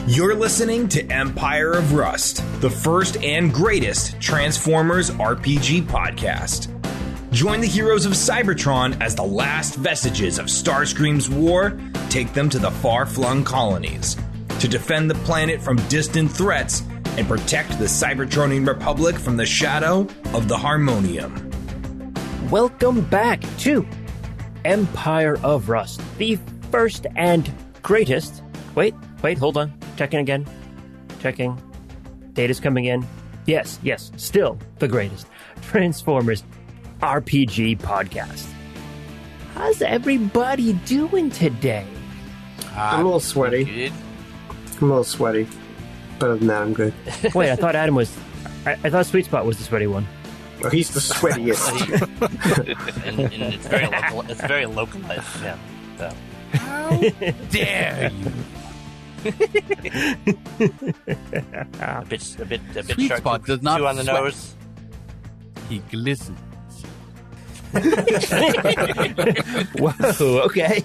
You're listening to Empire of Rust, the first and greatest Transformers RPG podcast. Join the heroes of Cybertron as the last vestiges of Starscream's war take them to the far-flung colonies to defend the planet from distant threats and protect the Cybertronian Republic from the shadow of the Harmonium. Welcome back to Empire of Rust, the first and greatest... Wait, hold on. Checking again. Checking. Data's coming in. Yes, still the greatest Transformers RPG podcast. How's everybody doing today? I'm a little sweaty. But other than that, I'm good. Wait, I thought Adam was... I thought Sweet Spot was the sweaty one. Oh, he's the sweatiest. and it's very local. It's very localized. Yeah. So. How dare you? a bit Sweet sharp. Spot does not chew on the sweat. nose. He glistens. Whoa, okay.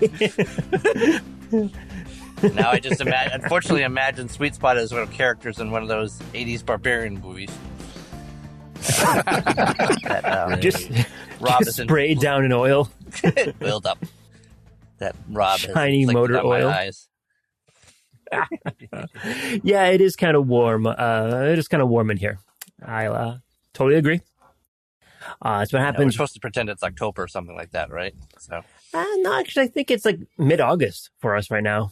Now I just unfortunately imagine Sweet Spot as one of the characters in one of those 80s barbarian movies. Just Rob just sprayed down in oil. Oiled up. That Rob Shiny has motor down my oil. eyes. Yeah, it is kind of warm. It is kind of warm in here. I totally agree. That's what We're happens. supposed to pretend it's October or something like that, right? So No, actually, I think it's like mid-August for us right now.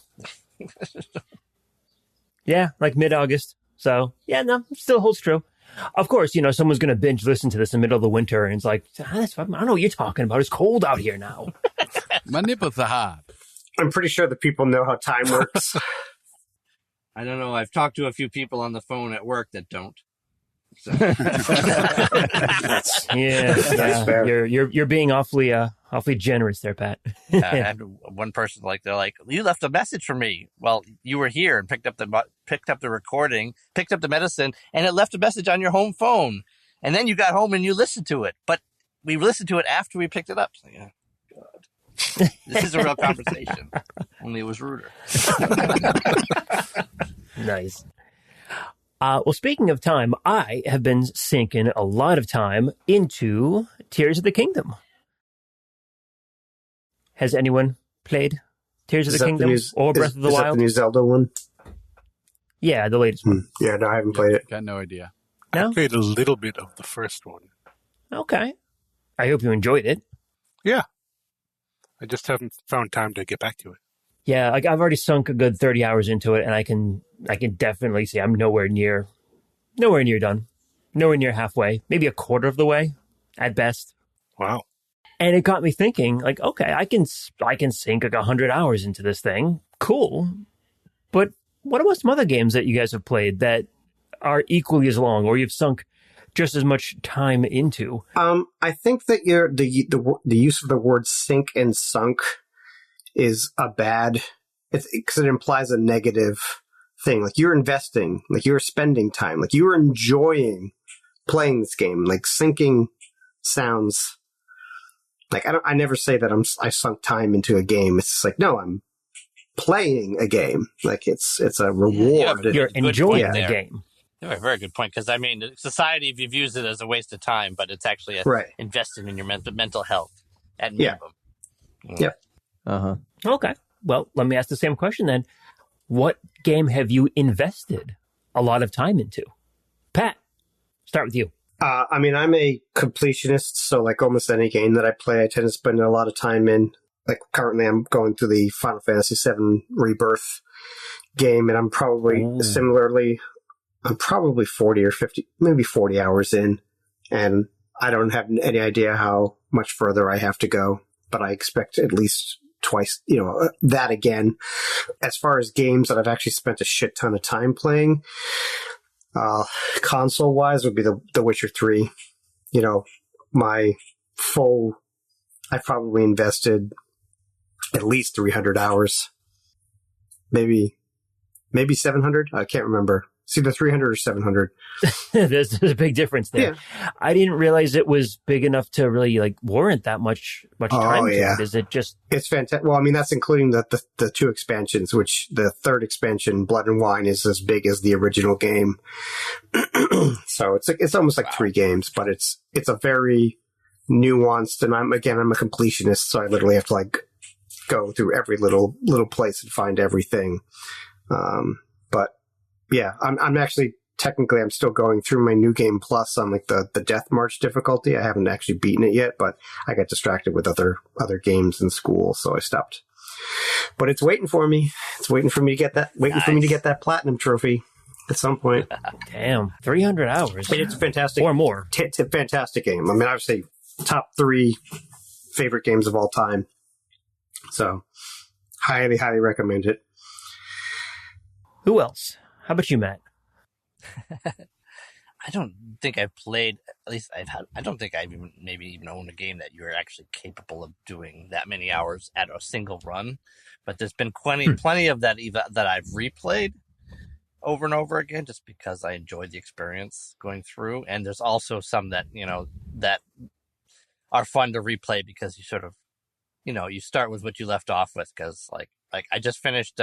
Yeah, like mid-August. So, yeah, no, still holds true. Of course, someone's going to binge listen to this in the middle of the winter, and it's like, I don't know what you're talking about. It's cold out here now. My nipples are hard. I'm pretty sure the people know how time works. I don't know. I've talked to a few people on the phone at work that don't. So. Yeah, fair. you're being awfully generous there, Pat. I had one person they're like, you left a message for me. Well, you were here and picked up the recording, picked up the medicine, and it left a message on your home phone. And then you got home and you listened to it, but we listened to it after we picked it up. So, yeah, God, this is a real conversation. Only it was ruder. Nice. Well, speaking of time, I have been sinking a lot of time into Tears of the Kingdom. Has anyone played Tears of the Kingdom or Breath of the Wild? Is that the new Zelda one? Yeah, the latest one. Yeah, no, I haven't played it. Got no idea. No? I played a little bit of the first one. Okay. I hope you enjoyed it. Yeah. I just haven't found time to get back to it. Yeah, I've already sunk a good 30 hours into it, and I can definitely see I'm nowhere near done. Nowhere near halfway. Maybe a quarter of the way, at best. Wow. And it got me thinking, okay, I can sink 100 hours into this thing. Cool. But what about some other games that you guys have played that are equally as long, or you've sunk just as much time into? I think that the use of the word sink and sunk is because it implies a negative thing. Like, you're investing, like you're spending time, like you're enjoying playing this game. Like, sinking sounds like I never say that I sunk time into a game. It's just like, no, I'm playing a game. Like, it's a reward. You're enjoying the game. You have a very good point, because society views it as a waste of time, but it's actually investing in your mental health at minimum. Yep. Okay. Well, let me ask the same question then. What game have you invested a lot of time into? Pat, start with you. I'm a completionist, so like almost any game that I play, I tend to spend a lot of time in. Like, currently I'm going through the Final Fantasy VII Rebirth game, and I'm probably I'm probably 40 or 50, maybe 40 hours in, and I don't have any idea how much further I have to go, but I expect at least twice, that again. As far as games that I've actually spent a shit ton of time playing, console-wise would be The Witcher 3. I've probably invested at least 300 hours. Maybe 700? I can't remember. It's either 300 or 700. There's a big difference there. Yeah. I didn't realize it was big enough to really like warrant that much time to it. Is it just... It's fantastic. Well, I mean, that's including the 2 expansions, which the 3rd expansion, Blood and Wine, is as big as the original game. So it's almost like 3 games, but it's a very nuanced, and I'm a completionist, so I literally have to like go through every little place and find everything. But yeah, I'm actually, technically, I'm still going through my New Game Plus on like the Death March difficulty. I haven't actually beaten it yet, but I got distracted with other games in school, so I stopped. But it's waiting for me. It's waiting for me to get that. For me to get that platinum trophy at some point. Damn, 300 hours. And it's fantastic, or more. It's a fantastic game. I mean, obviously, top 3 favorite games of all time. So, highly, highly recommend it. Who else? How about you, Matt? I don't think I've played, at least I don't think I've even owned a game that you're actually capable of doing that many hours at a single run. But there's been plenty of that I've replayed over and over again just because I enjoyed the experience going through. And there's also some that, that are fun to replay because you sort of, you start with what you left off with. Because like I just finished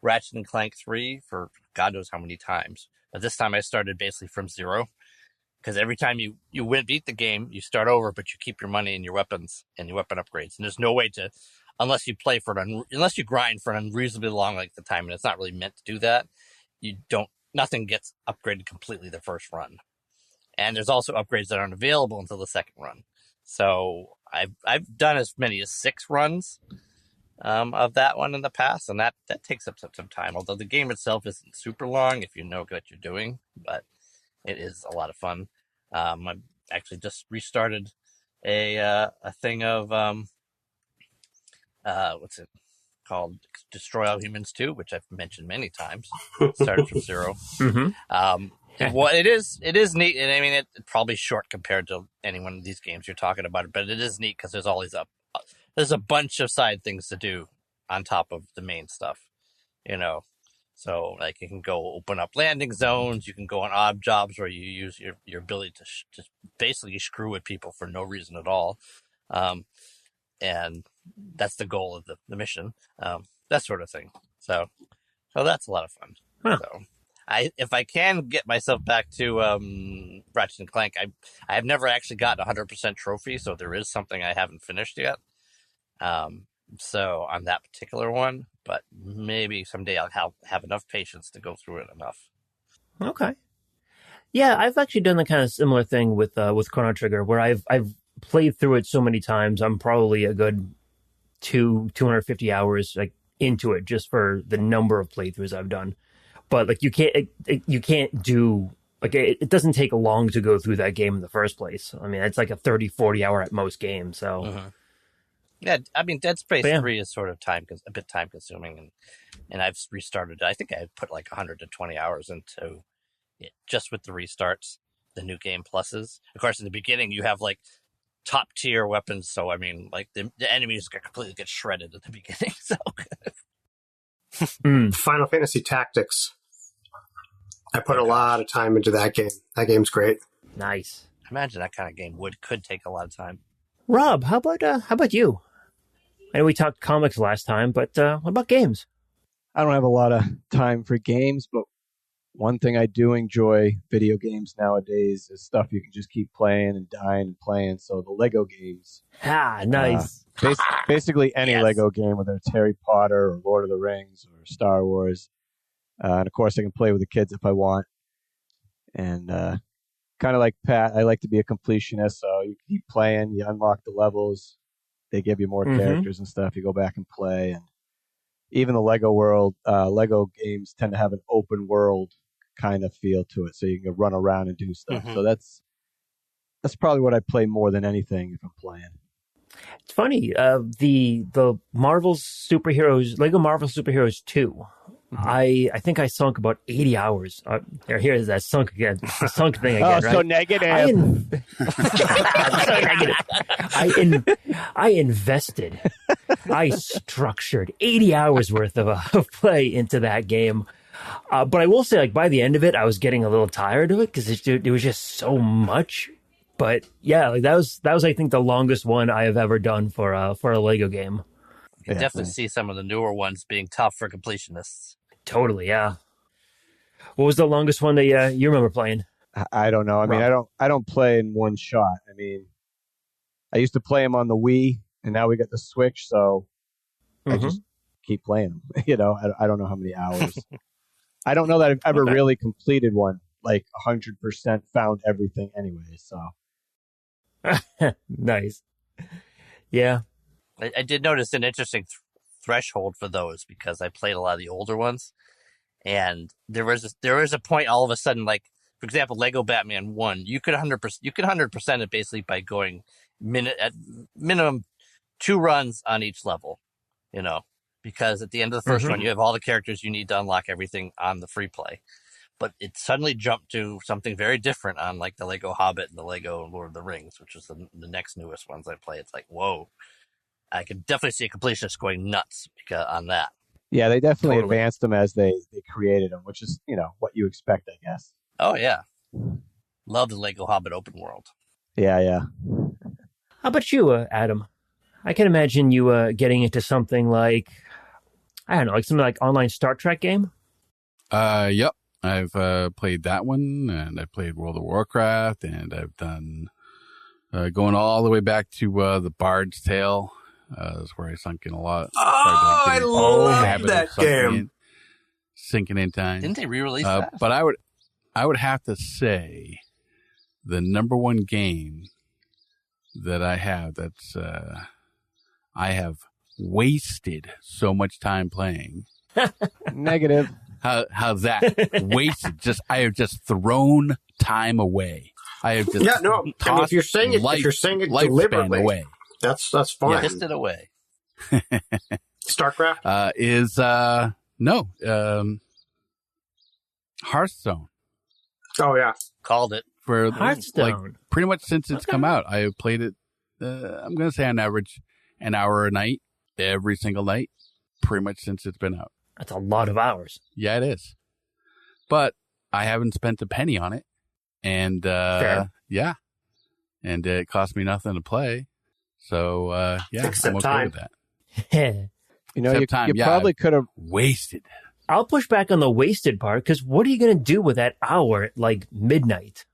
Ratchet and Clank 3 for God knows how many times. But this time I started basically from 0. Because every time you beat the game, you start over, but you keep your money and your weapons and your weapon upgrades. And there's no way to, unless you grind for an unreasonably long length of time, and it's not really meant to do that, nothing gets upgraded completely the first run. And there's also upgrades that aren't available until the second run. So I've done as many as 6 runs of that one in the past, and that takes up some time. Although the game itself isn't super long if you know what you're doing, but it is a lot of fun. I actually just restarted a thing of what's it called? Destroy All Humans 2, which I've mentioned many times. Started from 0. Mm-hmm. Well, it is neat, and I mean it's probably short compared to any one of these games you're talking about, but it is neat because there's always there's a bunch of side things to do on top of the main stuff, So like you can go open up landing zones, you can go on odd jobs where you use your ability to just basically screw with people for no reason at all, and that's the goal of the mission, that sort of thing. So that's a lot of fun. Huh. So if I can get myself back to Ratchet and Clank, I have never actually gotten 100% trophy, so there is something I haven't finished yet. So on that particular one, but maybe someday I'll have enough patience to go through it enough. Okay. Yeah, I've actually done the kind of similar thing with Chrono Trigger, where I've played through it so many times. I'm probably a good 250 hours like into it just for the number of playthroughs I've done. But like you can't do like it doesn't take long to go through that game in the first place. I mean, it's like a 30-40 hour at most game. So. Mm-hmm. Yeah, I mean, Dead Space 3 is sort of a bit time consuming, and I've restarted. I think I put like 120 hours into it just with the restarts, the New Game Pluses. Of course, in the beginning, you have like top tier weapons, so I mean, like the enemies completely get shredded at the beginning. So, Final Fantasy Tactics. I put a lot of time into that game. That game's great. Nice. I imagine that kind of game could take a lot of time. Rob, how about you? I know we talked comics last time, but what about games? I don't have a lot of time for games, but one thing I do enjoy video games nowadays is stuff you can just keep playing and dying and playing. So the Lego games. Nice. Basically any Yes. Lego game, whether it's Harry Potter or Lord of the Rings or Star Wars. And of course, I can play with the kids if I want. And kind of like Pat, I like to be a completionist. So you keep playing, you unlock the levels. They give you more characters and stuff. You go back and play. And even the Lego world, Lego games tend to have an open world kind of feel to it. So you can run around and do stuff. So that's probably what I play more than anything if I'm playing. It's funny. The Marvel Superheroes, Lego Marvel Superheroes 2. I think I sunk about 80 hours. Here's that sunk again. The sunk thing again. Oh, right? so negative. So negative. I invested. I structured 80 hours worth of play into that game. But I will say, like, by the end of it, I was getting a little tired of it because it was just so much. But yeah, like that was I think the longest one I have ever done for a Lego game. You can definitely see some of the newer ones being tough for completionists. Totally, yeah. What was the longest one that you remember playing? I don't know. I mean, I don't play in one shot. I mean, I used to play them on the Wii, and now we got the Switch, so I just keep playing them. You know, I don't know how many hours. I don't know that I've ever really completed one, like 100% found everything anyway, so. Nice. Yeah. I did notice an interesting threshold for those because I played a lot of the older ones, and there was a point all of a sudden, like for example, Lego Batman 1, you could 100% it basically by going at minimum 2 runs on each level, you know, because at the end of the first run you have all the characters you need to unlock everything on the free play. But it suddenly jumped to something very different on like the Lego Hobbit and the Lego Lord of the Rings, which was the next newest ones I play. It's like, whoa, I could definitely see a completionist going nuts on that. Yeah, they definitely advanced them as they created them, which is, you know, what you expect, I guess. Oh, yeah. Love the Lego Hobbit open world. Yeah. How about you, Adam? I can imagine you getting into something like, I don't know, like something like online Star Trek game? Yep. I've played that one, and I played World of Warcraft, and I've done going all the way back to the Bard's Tale. That's where I sunk in a lot. Oh, I love that game. Sinking in time. Didn't they re-release that? But I would have to say the number one game that I have that's I have wasted so much time playing. Negative. How's that? Wasted. I have just thrown time away. I have just I mean, if you're saying it deliberately, away. That's fine. Yeah, pissed it away. StarCraft is Hearthstone. Oh yeah, called it for Hearthstone. Like pretty much since it's come out. I have played it. I'm going to say on average an hour a night, every single night, pretty much since it's been out. That's a lot of hours. Yeah, it is. But I haven't spent a penny on it. And, yeah. And it cost me nothing to play. So, yeah, except I'm okay time. with that. You know, you probably could have wasted. I'll push back on the wasted part, because what are you going to do with that hour at, like, midnight?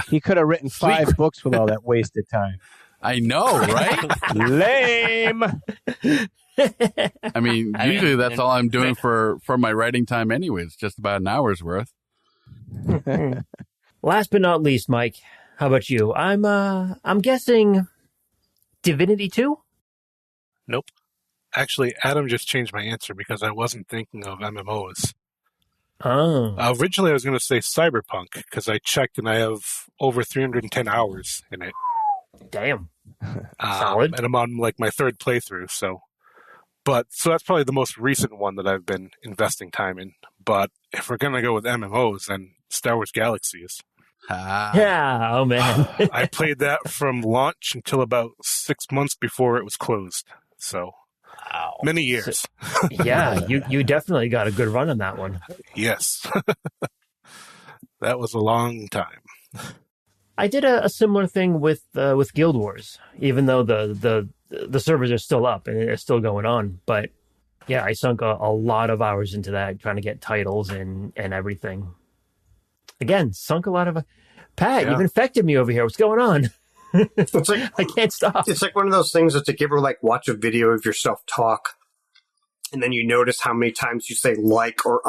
He could have written 5 books with all that wasted time. I know, right? Lame. I mean, usually that's all I'm doing for my writing time anyways, just about an hour's worth. Last but not least, Mike, how about you? I'm guessing Divinity 2? Nope. Actually, Adam just changed my answer because I wasn't thinking of MMOs. Oh. Originally, I was going to say Cyberpunk because I checked and I have over 310 hours in it. Damn. Solid. And I'm on like my 3rd playthrough, so that's probably the most recent one that I've been investing time in. But if we're gonna go with MMOs, then Star Wars Galaxies. Yeah, oh man. I played that from launch until about 6 months before it was closed. So many years. Yeah, you definitely got a good run on that one. Yes. That was a long time. I did a similar thing with Guild Wars, even though the servers are still up and it's still going on. But yeah, I sunk a lot of hours into that, trying to get titles and everything. Again, sunk a lot of. Pat, you've infected me over here. What's going on? It's like, I can't stop. It's like one of those things that's like, you ever like watch a video of yourself talk, and then you notice how many times you say like or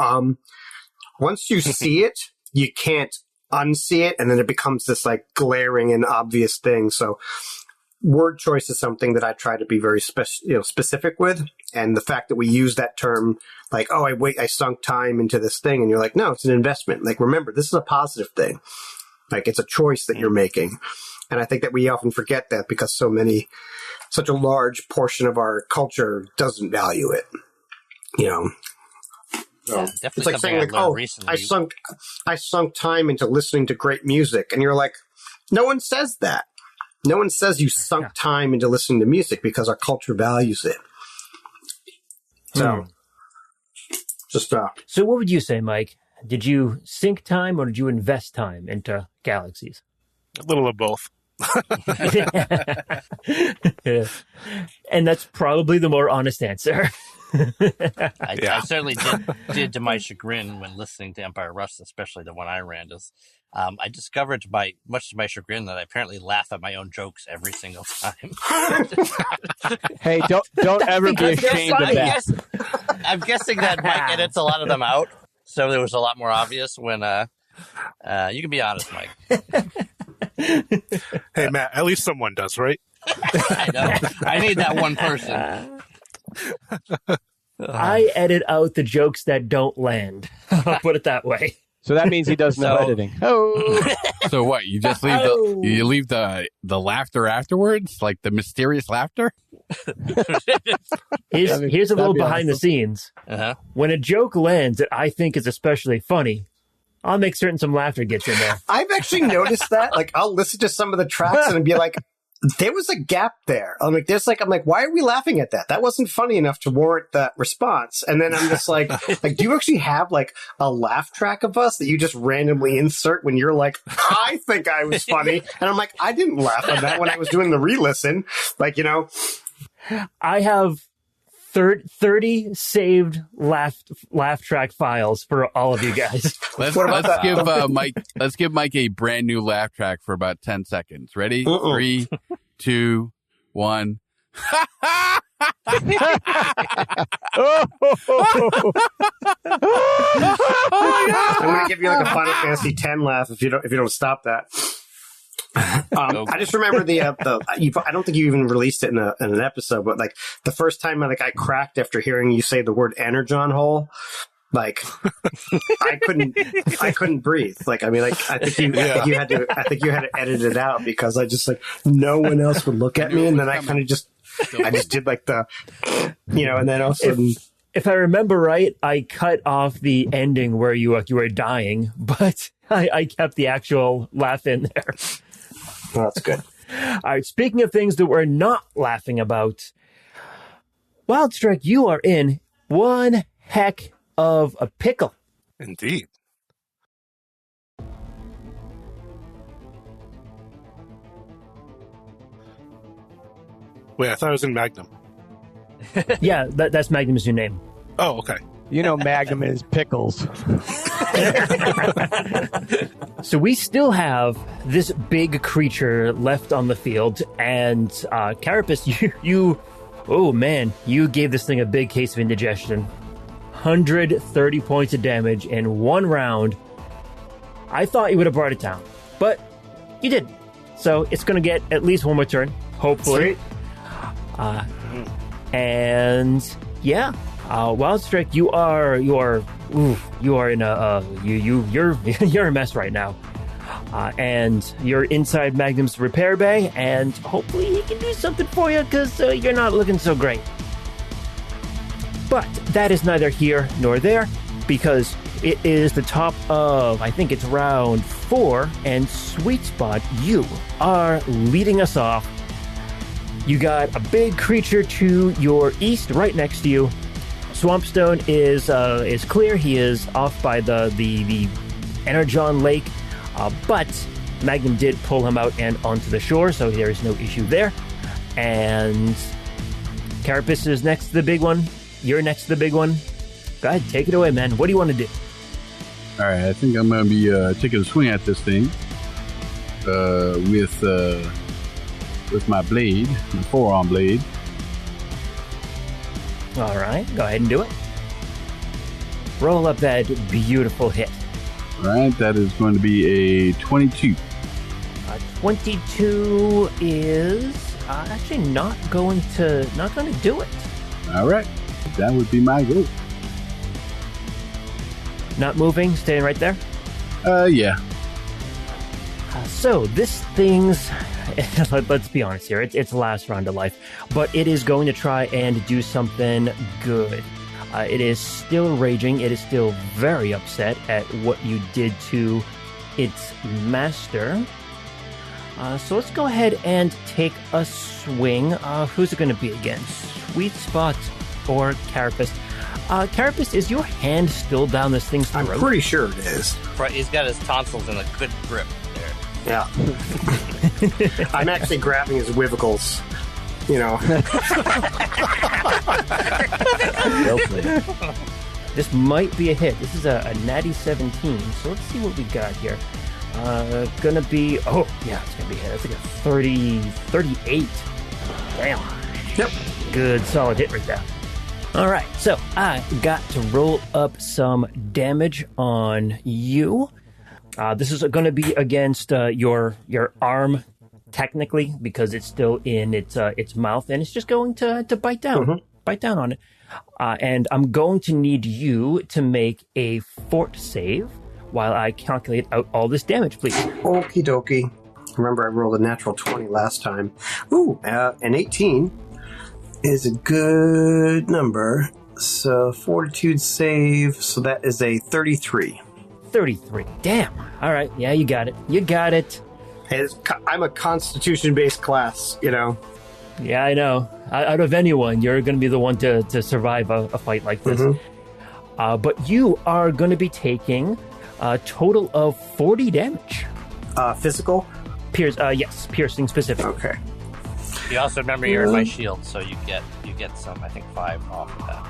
Once you see it, you can't unsee it, and then it becomes this like glaring and obvious thing. So word choice is something that I try to be very specific with, and the fact that we use that term like, oh, I sunk time into this thing, and you're like, no, it's an investment. Like, remember, this is a positive thing. Like, it's a choice that you're making. And I think that we often forget that because such a large portion of our culture doesn't value it. You know, it's like saying like, "Oh, recently. I sunk time into listening to great music," and you're like, no one says that. No one says you sunk time into listening to music because our culture values it. So, Just So what would you say, Mike? Did you sink time or did you invest time into Galaxies? A little of both. And that's probably the more honest answer. I certainly did to my chagrin when listening to Empire Rust, especially the one I ran. I discovered, much to my chagrin, that I apparently laugh at my own jokes every single time. Hey, don't ever be ashamed of that. I'm guessing that Mike edits a lot of them out, so there was a lot more obvious when. You can be honest, Mike. Hey, Matt, at least someone does, right? I know. I need that one person. I edit out the jokes that don't land. I'll put it that way. So that means he does no editing. Oh. So what? You just leave the laughter afterwards, like the mysterious laughter. Here's a little behind the scenes. Uh-huh. When a joke lands that I think is especially funny, I'll make certain some laughter gets in there. I've actually noticed that. Like, I'll listen to some of the tracks and be like, there was a gap there. I'm like, why are we laughing at that? That wasn't funny enough to warrant that response. And then I'm just like, do you actually have like a laugh track of us that you just randomly insert when you're like, I think I was funny. And I'm like, I didn't laugh at that when I was doing the re-listen. Like, I have 30 saved laugh track files for all of you guys. Let's give Mike a brand new laugh track for about 10 seconds. Ready? 3, 2, 1. I'm going to give you like a Final Fantasy X laugh if you don't stop that. I just remember I don't think you even released it in an episode, but like the first time I cracked after hearing you say the word Energon hole, like I couldn't breathe. Like, I mean, like I think you had to edit it out because I just like no one else would look at me, and then I kind of just did like the, and then all of a sudden. If I remember right, I cut off the ending where you were dying, but I kept the actual laugh in there. Well, that's good. All right, speaking of things that we're not laughing about, Wildstrike, you are in one heck of a pickle. Indeed. Wait, I thought it was in Magnum. Yeah, that's Magnum's new name. Oh, okay. Magnum is pickles. So we still have this big creature left on the field, and Carapace, you gave this thing a big case of indigestion. 130 points of damage in one round. I thought you would have brought it down, but you didn't. So it's going to get at least one more turn, hopefully. And yeah. Wildstrike, you're a mess right now, and you're inside Magnum's repair bay, and hopefully he can do something for you because you're not looking so great. But that is neither here nor there, because it is the top of, I think it's round 4, and Sweet Spot, you are leading us off. You got a big creature to your east, right next to you. Swampstone is clear. He is off by the Energon Lake, but Magnum did pull him out and onto the shore, so there is no issue there. And Carapace is next to the big one. You're next to the big one. Go ahead, take it away, man. What do you want to do? All right, I think I'm going to be taking a swing at this thing with my blade, my forearm blade. All right, go ahead and do it. Roll up that beautiful hit. All right, that is going to be a 22. 22 is actually not going to do it. All right, that would be my go. Not moving, staying right there. Yeah. So this thing's, let's be honest here, it's last round of life, but it is going to try and do something good. It is still raging. It is still very upset at what you did to its master. So let's go ahead and take a swing. Who's it going to be again? Sweet Spot or Carapace? Carapace, is your hand still down this thing's throat? I'm pretty sure it is. Right, he's got his tonsils in a good grip there. Yeah. I'm actually grabbing his wivicles. You know. Well played. This might be a hit. This is a natty 17. So let's see what we got here. Gonna be... Oh, yeah, it's gonna be a hit. It's like a 38. Damn. Yep. Good, solid hit right there. All right, so I got to roll up some damage on you. This is going to be against your arm, technically, because it's still in its mouth, and it's just going to bite down, bite down on it. And I'm going to need you to make a fort save while I calculate out all this damage, please. Okie dokie. Remember, I rolled a natural 20 last time. Ooh, an 18 is a good number. So, fortitude save, so that is a 33. 33. Damn. All right. Yeah, you got it. You got it. Hey, I'm a constitution-based class, you know. Yeah, I know. Out of anyone, you're going to be the one to survive a fight like this. But you are going to be taking a total of 40 damage. Physical? Yes, piercing specific. Okay. You also remember you're in my shield, so you get some, I think, 5 off of that.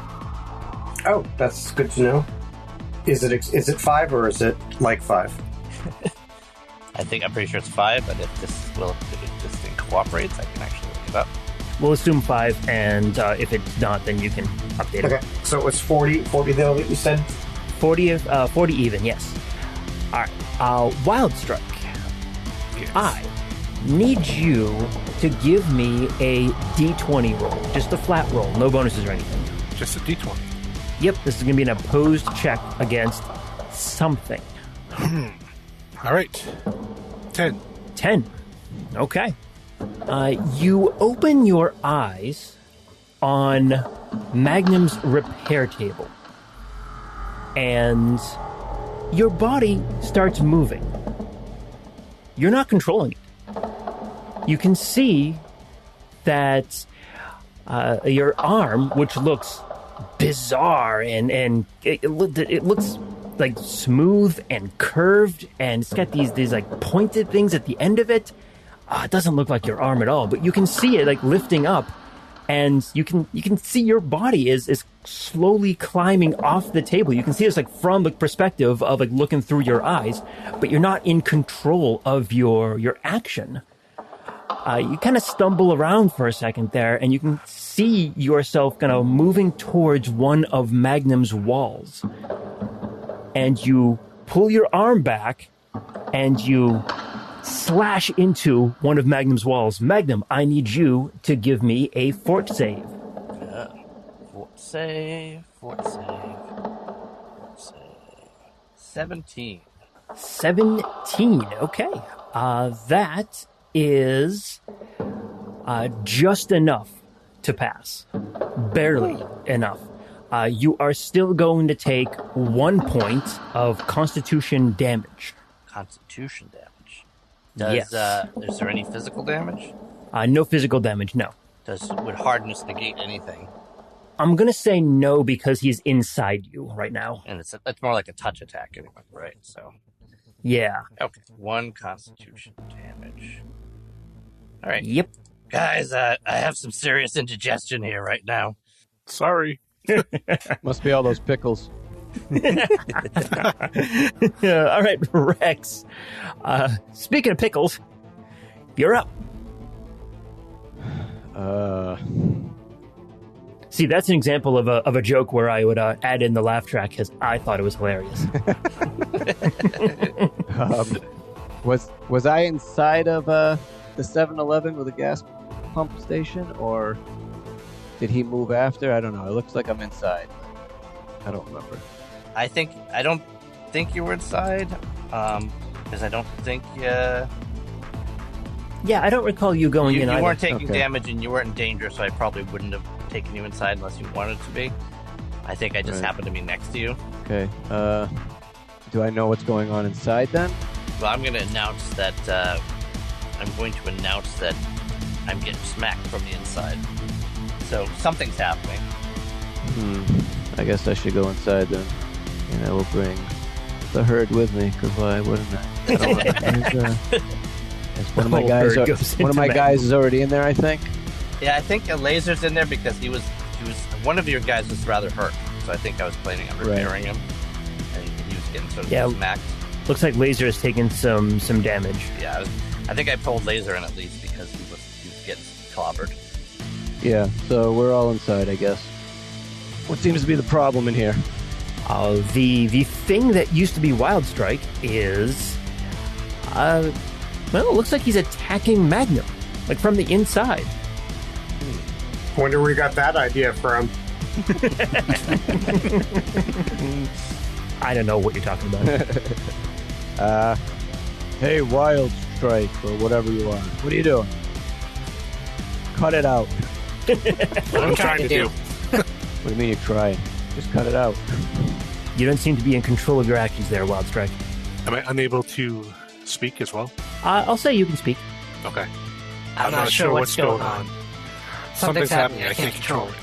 Oh, that's good to know. Is it 5 or is it like 5? I'm pretty sure it's 5, but if this thing cooperates, I can actually look it up. We'll assume 5, and if it's not, then you can update it. Okay, so it was 40 though that you said? 40 even, yes. All right, Wildstrike. Yes. I need you to give me a D20 roll, just a flat roll, no bonuses or anything. Just a D20. Yep, this is going to be an opposed check against something. All right. 10. 10. Okay. You open your eyes on Magnum's repair table, and your body starts moving. You're not controlling it. You can see that your arm, which looks bizarre and it looks like smooth and curved, and it's got these like pointed things at the end of it. It doesn't look like your arm at all, but you can see it like lifting up, and you can see your body is slowly climbing off the table. You can see this like from the perspective of like looking through your eyes, but you're not in control of your action. You kind of stumble around for a second there, and you can see yourself kind of moving towards one of Magnum's walls. And you pull your arm back, and you slash into one of Magnum's walls. Magnum, I need you to give me a fort save. Fort save. 17. 17, okay. That is just enough to pass. Barely enough. You are still going to take 1 point of constitution damage. Constitution damage? Yes. Is there any physical damage? No physical damage, no. Would hardness negate anything? I'm going to say no because he's inside you right now. And it's more like a touch attack anyway, right? So. Yeah. Okay. 1 constitution damage. All right. Yep. Guys, I have some serious indigestion here right now. Sorry. Must be all those pickles. All right, Rex. Speaking of pickles, you're up. See, that's an example of a joke where I would add in the laugh track because I thought it was hilarious. Was I inside of the 7-Eleven with a gas pump station, or did he move after? I don't know. It looks like I'm inside. I don't remember. I don't think you were inside, because I don't think. Yeah, I don't recall you going in. You weren't taking damage, and you weren't in danger, so I probably wouldn't have taken you inside unless you wanted to be. I think I just happened to be next to you. Okay. Do I know what's going on inside then? Well, I'm going to announce that. I'm getting smacked from the inside. So something's happening. I guess I should go inside then, and I will bring the herd with me. Because why wouldn't I? One of my guys. One of my guys is already in there, I think. Yeah, I think Laser's in there because he was one of your guys was rather hurt, so I think I was planning on repairing him, and he was getting sort of smacked. Looks like Laser has taken some damage. Yeah, I think I pulled Laser in at least because he was getting clobbered. Yeah, so we're all inside, I guess. What seems to be the problem in here? The thing that used to be Wildstrike is, well, it looks like he's attacking Magnum, like from the inside. Wonder where you got that idea from. I don't know what you're talking about. Hey, Wildstrike, or whatever you are. What are you doing? Cut it out. What I'm trying to do. What do you mean you're trying? Just cut it out. You don't seem to be in control of your actions there, Wildstrike. Am I unable to speak as well? I'll say you can speak. Okay. I'm not sure what's going on. Something's happening. I can't control it.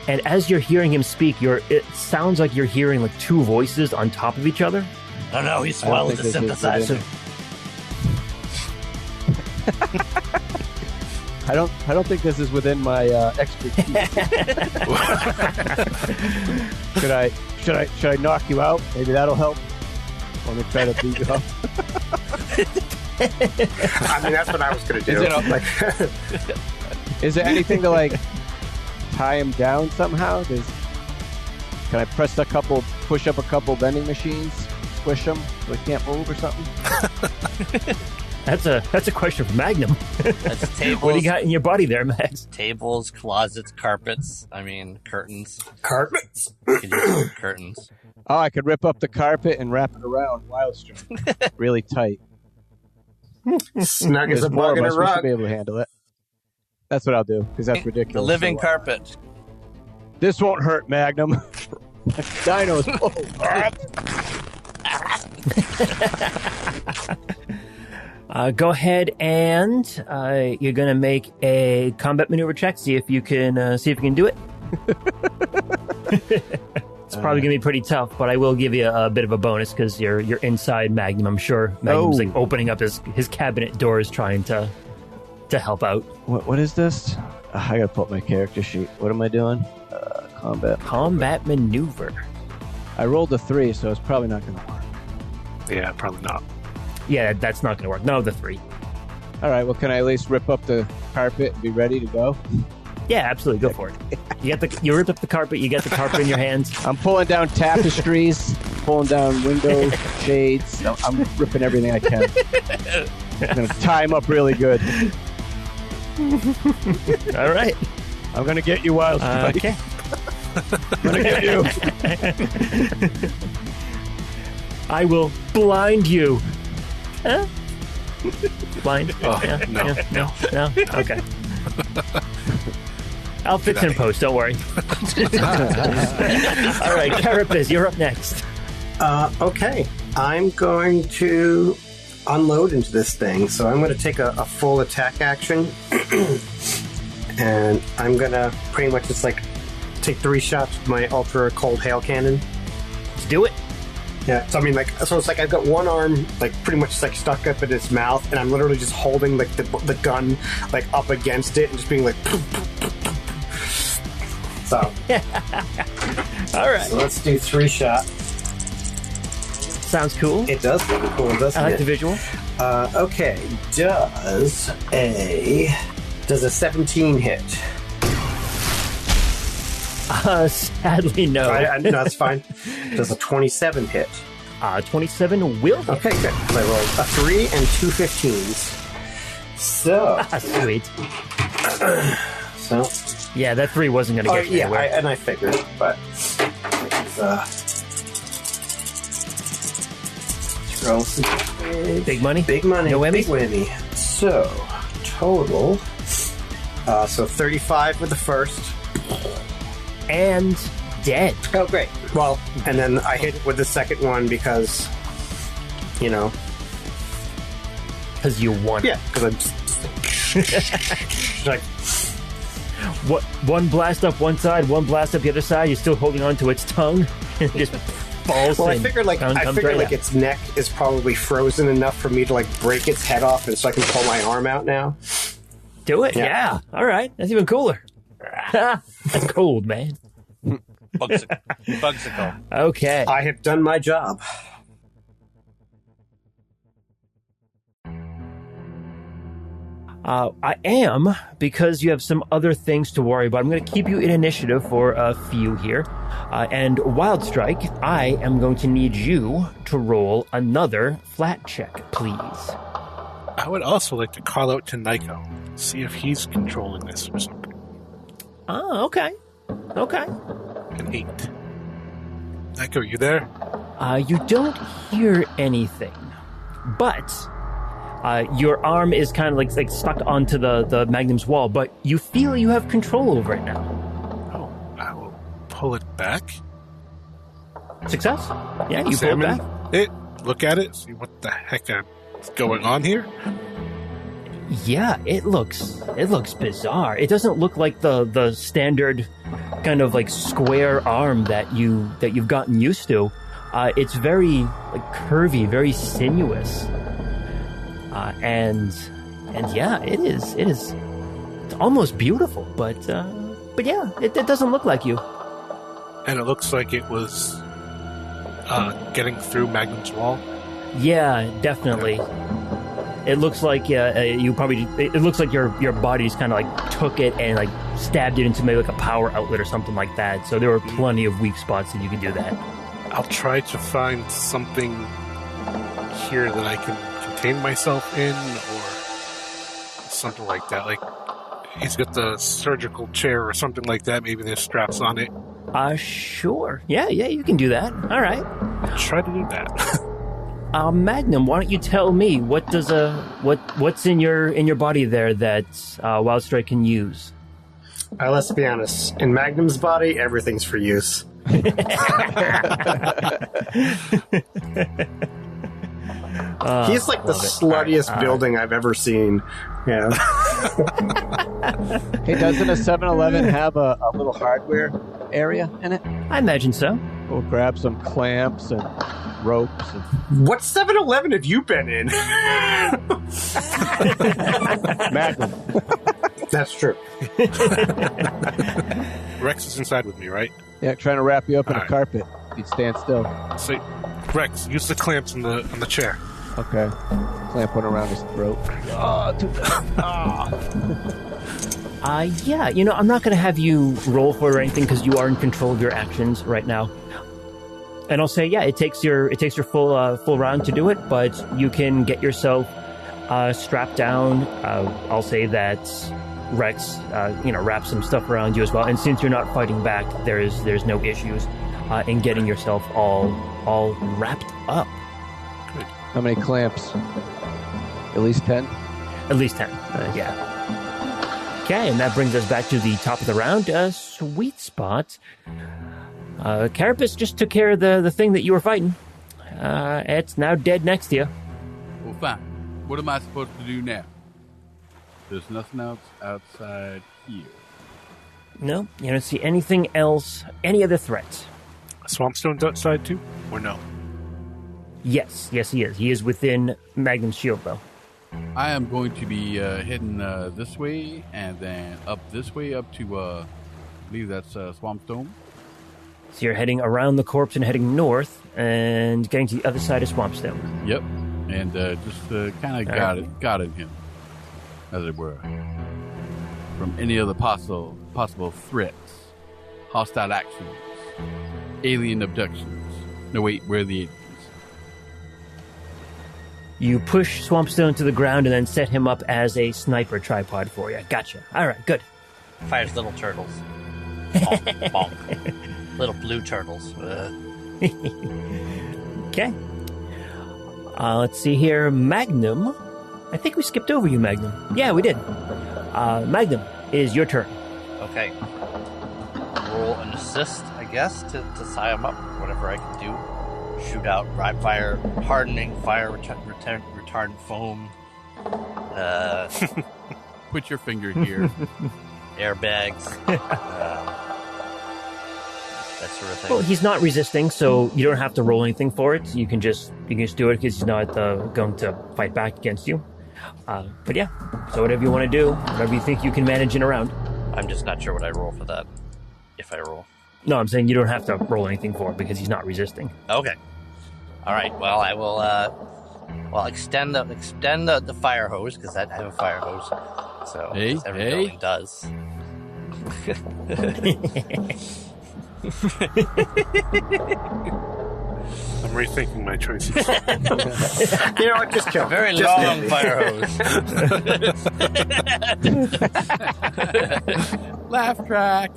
And as you're hearing him speak, it sounds like you're hearing like two voices on top of each other. Oh no, he swallowed the synthesizer. I don't think this is within my expertise. Should I knock you out? Maybe that'll help. Let me try to beat you up. I mean, that's what I was going to do. Is there anything to like tie him down somehow? Can I push up a couple vending machines, squish him so he can't move or something? That's a question for Magnum. That's tables. What do you got in your body there, Max? Tables, closets, carpets. I mean, curtains. Carpets? You could use curtains. Oh, I could rip up the carpet and wrap it around Wildstrike. Really tight. Snug as a bug in a We rug. should be able to handle it. That's what I'll do, because that's ridiculous. The living carpet. This won't hurt, Magnum. Dinos. Go ahead and you're going to make a combat maneuver check. See if you can do it. It's probably going to be pretty tough, but I will give you a bit of a bonus because you're inside Magnum. I'm sure Magnum's like opening up his cabinet doors, trying to help out. What is this? I gotta pull up my character sheet. What am I doing? Combat maneuver. I rolled a 3, so it's probably not going to work. Yeah, probably not. Yeah, that's not going to work. None of the 3. All right. Well, can I at least rip up the carpet and be ready to go? Yeah, absolutely. Go for it. You rip up the carpet. You get the carpet in your hands. I'm pulling down tapestries, pulling down window shades. I'm ripping everything I can. I'm going to tie him up really good. All right. I'm going to get you, Wildstrike. Okay. I'm going to get you. I will blind you. Huh? Blind? Oh, no. Okay. I'll fix it in post, don't worry. All right, Carapace, you're up next. Okay. I'm going to unload into this thing, so I'm going to take a full attack action. And I'm going to pretty much just like take 3 shots with my ultra cold hail cannon. Let's do it. Yeah, so I mean, so it's like I've got one arm, like, pretty much like stuck up in his mouth, and I'm literally just holding like the gun like up against it and just being like. So. All right. So let's do 3 shots. Sounds cool. It does look cool, doesn't it? I like the visual. Okay. Does a 17 hit? Sadly, no. No, that's fine. Does a 27 hit? 27 will hit. Okay, good. I rolled a 3 and 2 15s. So. Sweet. So. Yeah, that 3 wasn't going to get you anywhere. And I figured, but. Let's roll some big money? Big money. No whammies? Big whammy. So, total. So 35 with the first. And dead. Oh, great. Well, and then I hit it with the second one because, you know. Because you won. Yeah, because I'm just like. one blast up one side, one blast up the other side. You're still holding on to its tongue, and it just falls. Well, I figured its neck is probably frozen enough for me to like break its head off, and so I can pull my arm out now. Do it, yeah. All right, that's even cooler. That's cold, man. Bugsicle. Okay, I have done my job. I am, because you have some other things to worry about. I'm going to keep you in initiative for a few here. And Wildstrike, I am going to need you to roll another flat check, please. I would also like to call out to Nico, see if he's controlling this or something. Oh, okay. Okay. An 8. Nico, you there? You don't hear anything, but your arm is kind of like stuck onto the Magnum's wall, but you feel you have control over it now. Oh, I will pull it back. Success? Yeah, you pull it back. Look at it, see what the heck is going on here. Yeah, it looks bizarre. It doesn't look like the standard kind of like square arm that you've gotten used to. It's very like curvy, very sinuous. And yeah, it is. It's almost beautiful, but yeah, it doesn't look like you. And it looks like it was getting through Magnum's wall. Yeah, definitely. It looks like it looks like your body's kind of like took it and like stabbed it into maybe like a power outlet or something like that. So there were plenty of weak spots that you could do that. I'll try to find something here that I can contain myself in, or something like that. Like he's got the surgical chair or something like that. Maybe there's straps on it. Sure. Yeah, you can do that. All right. I'll try to do that. Magnum, why don't you tell me what's in your body there that Wildstrike can use? Let's be honest. In Magnum's body, everything's for use. He's like the sluttiest building I've ever seen. Yeah. Hey, doesn't a 7-Eleven have a little hardware area in it? I imagine so. We'll grab some clamps and ropes. What 7-Eleven have you been in? Magnum. That's true. Rex is inside with me, right? Yeah, trying to wrap you up in All a right. carpet. You'd stand still. So, Rex, use the clamps on the chair. Okay. Clamp one around his throat. Yeah, I'm not going to have you roll for it or anything because you are in control of your actions right now. And I'll say, yeah, it takes your full round to do it, but you can get yourself strapped down. I'll say that Rex, wrap some stuff around you as well. And since you're not fighting back, there's no issues in getting yourself all wrapped up. Good. How many clamps? At least 10? At least 10. Yeah. Okay, and that brings us back to the top of the round. Sweet spot. Carapace just took care of the thing that you were fighting. It's now dead next to you. Well, fine. What am I supposed to do now? There's nothing else outside here. No, you don't see anything else, any other threats. Swampstone's outside too? Or no? Yes, he is. He is within Magnum's shield, though. I am going to be heading this way and then up this way up to, I believe that's Swampstone. So you're heading around the corpse and heading north and getting to the other side of Swampstone. Yep. And just kind of guarding him, as it were, from any other possible threats, hostile actions, alien abductions. No, wait, where are the aliens? You push Swampstone to the ground and then set him up as a sniper tripod for you. Gotcha. All right, good. Fires little turtles. Bonk, bonk. Little blue turtles. Okay. Let's see here. Magnum. I think we skipped over you, Magnum. Yeah, we did. Magnum, it is your turn. Okay. Roll an assist, I guess, to tie him up. Whatever I can do. Shoot out ride fire, hardening fire, retardant foam. Put your finger here. airbags, that sort of thing. Well, he's not resisting, so you don't have to roll anything for it. You can just do it because he's not going to fight back against you. But yeah, so whatever you want to do, whatever you think you can manage in a round. I'm just not sure what I roll for that, if I roll. No, I'm saying you don't have to roll anything for it because he's not resisting. Okay. All right. Well, I will. Extend the fire hose because I have a fire hose. So every building does. I'm rethinking my choices. You know what? Just kill. Very long fire hose. Laugh track.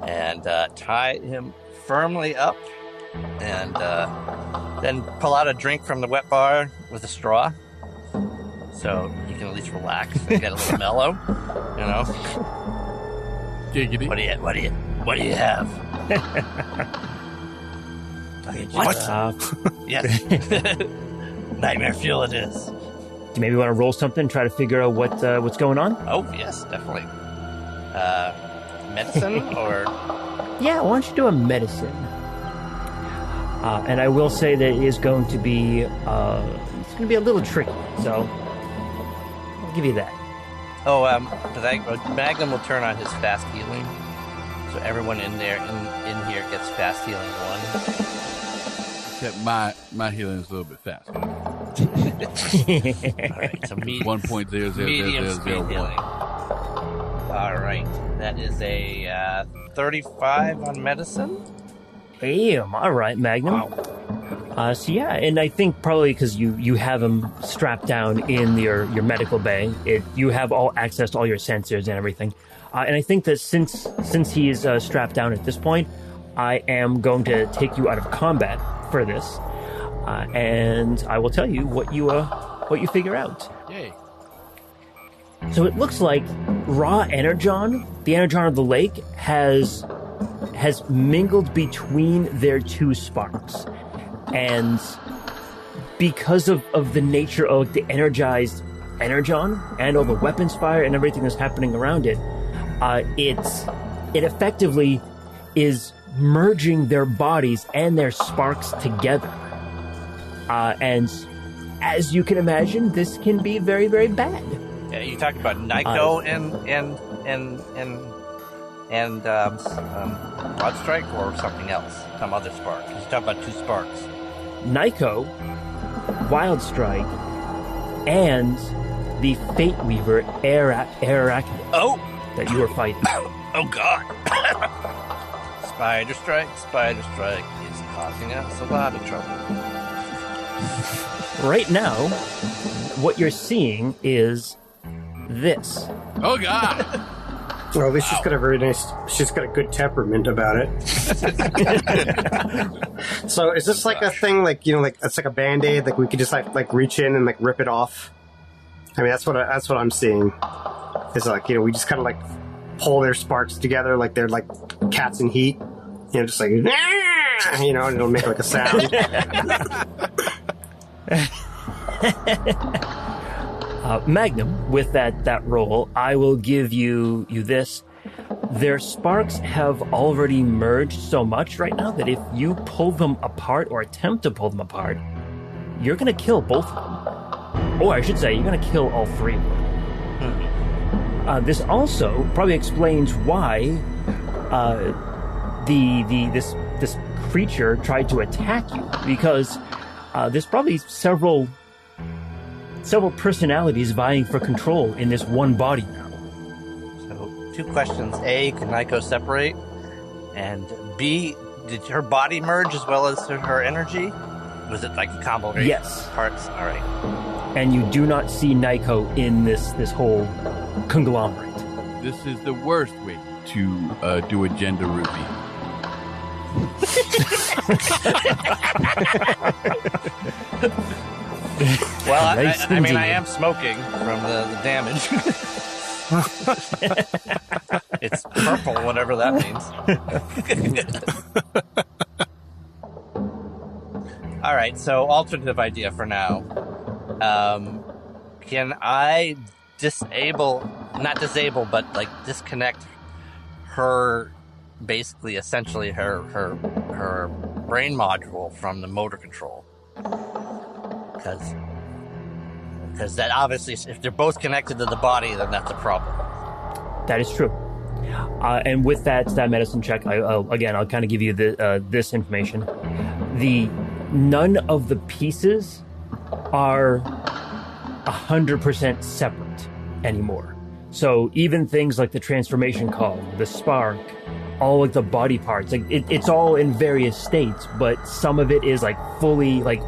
And tie him firmly up, and then pull out a drink from the wet bar with a straw, so you can at least relax and get a little mellow. You know. Giggity. What do you have? What? Yes. Nightmare fuel it is. Do you maybe want to roll something, try to figure out what's going on? Oh yes, definitely. Medicine or? Yeah, why don't you do a medicine? And I will say that it is going to be it's going to be a little tricky, so I'll give you that. Oh, Magnum will turn on his fast healing, so everyone in here gets fast healing 1. Except my healing is a little bit faster. All right, so 1.00001. medium speed healing. All right, that is a 35 on medicine. Damn, all right, Magnum. Wow. So yeah, and I think probably because you have him strapped down in your medical bay, you have all access to all your sensors and everything. And I think that since he is strapped down at this point, I am going to take you out of combat for this, and I will tell you what you figure out. Yay. So it looks like raw Energon, the Energon of the lake, has mingled between their two sparks. And because of the nature of the energized Energon and all the weapons fire and everything that's happening around it, it effectively is merging their bodies and their sparks together. And as you can imagine, this can be very, very bad. Yeah, you talking about Nyko and Wildstrike or something else, some other spark? You're talking about two sparks. Nyko, Wildstrike, and the Fate Weaver Arachne that you were fighting. Oh God! Spider Strike is causing us a lot of trouble. Right now, what you're seeing is this. Oh God! Well, at least she's got she's got a good temperament about it. So is this like a thing, like, you know, like it's like a Band-Aid, like we could just like reach in and like rip it off? I mean, that's what I'm seeing. Is like, you know, we just kind of like pull their sparks together like they're like cats in heat. You know, just like, you know, and it'll make like a sound. Magnum, with that roll, I will give you this. Their sparks have already merged so much right now that if you pull them apart or attempt to pull them apart, you're going to kill both of them. Or I should say, you're going to kill all three of them. This also probably explains why this creature tried to attack you, because there's probably several personalities vying for control in this one body now. So, 2 questions. A, can Nyko separate? And B, did her body merge as well as her energy? Was it like a combo? Yes. Parts? All right. And you do not see Nyko in this whole conglomerate. This is the worst way to do a gender reveal. Well, I mean, I am smoking from the damage. It's purple, whatever that means. All right, so alternative idea for now. Can I not disable, but like disconnect her, basically, essentially her brain module from the motor control. Because that obviously, if they're both connected to the body, then that's a problem. That is true. And with that medicine check, I'll kind of give you this information. None of the pieces are 100% separate anymore. So even things like the transformation call, the spark, all like the body parts, like it's all in various states, but some of it is like fully like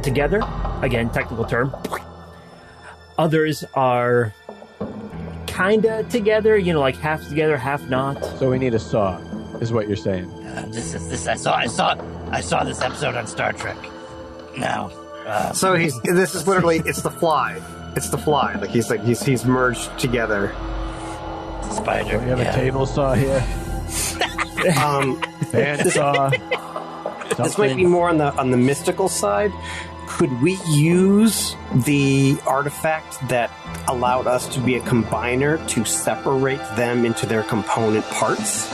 together. Again, technical term. Others are kinda together, like half together, half not. So we need a saw, is what you're saying. I saw this episode on Star Trek. Now, so this is literally it's the fly. It's the fly. Like he's merged together. Spider. We have a table saw here. Hand saw. This might be more on the mystical side. Could we use the artifact that allowed us to be a combiner to separate them into their component parts?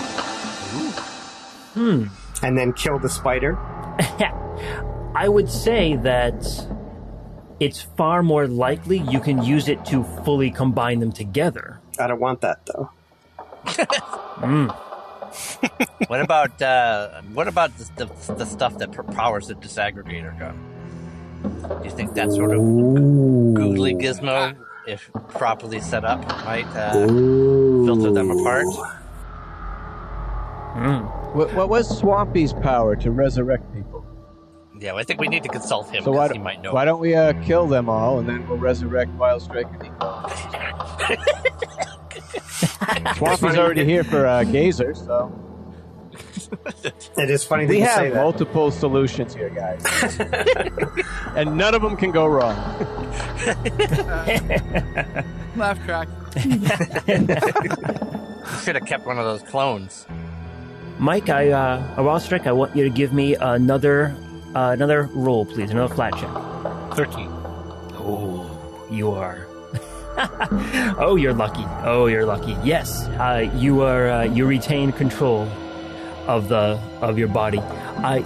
And then kill the spider? I would say that it's far more likely you can use it to fully combine them together. I don't want that, though. What about the stuff that powers the disaggregator gun? Do you think that sort of googly gizmo, if properly set up, might filter them apart? What was Swampy's power to resurrect people? Yeah, well, I think we need to consult him, So because he might know. why don't we kill them all, and then we'll resurrect Wildstrike and Nico? Swampy's already here for Gazer, so... It is funny that We you say have that. multiple solutions here, guys. And none of them can go wrong. Laugh track. Should have kept one of those clones. Mike, Wildstrike, I want you to give me another roll, please. Another flat check. 13. Oh, you are. Oh, you're lucky. Oh, you're lucky. Yes, you are. You retain control of your body.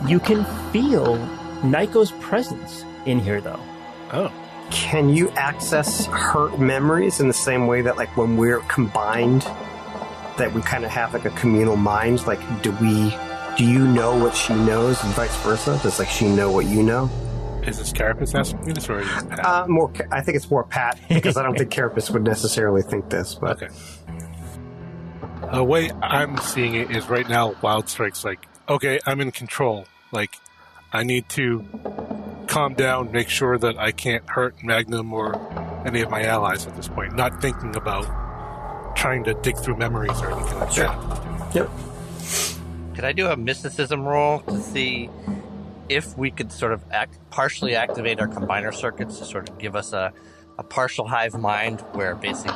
You can feel Nico's presence in here, though. Oh. Can you access her memories in the same way that, like, when we're combined, that we kind of have, like, a communal mind? Like, do you know what she knows and vice versa? Does, like, she know what you know? Is this Carapace asking me this, or is it Pat? I think it's more Pat, because I don't think Carapace would necessarily think this, but... Okay. The way I'm seeing it is right now, Wildstrike's like, okay, I'm in control. Like, I need to calm down, make sure that I can't hurt Magnum or any of my allies at this point. Not thinking about trying to dig through memories or anything like that. Yep. Could I do a mysticism roll to see if we could sort of partially activate our combiner circuits to sort of give us a partial hive mind where basically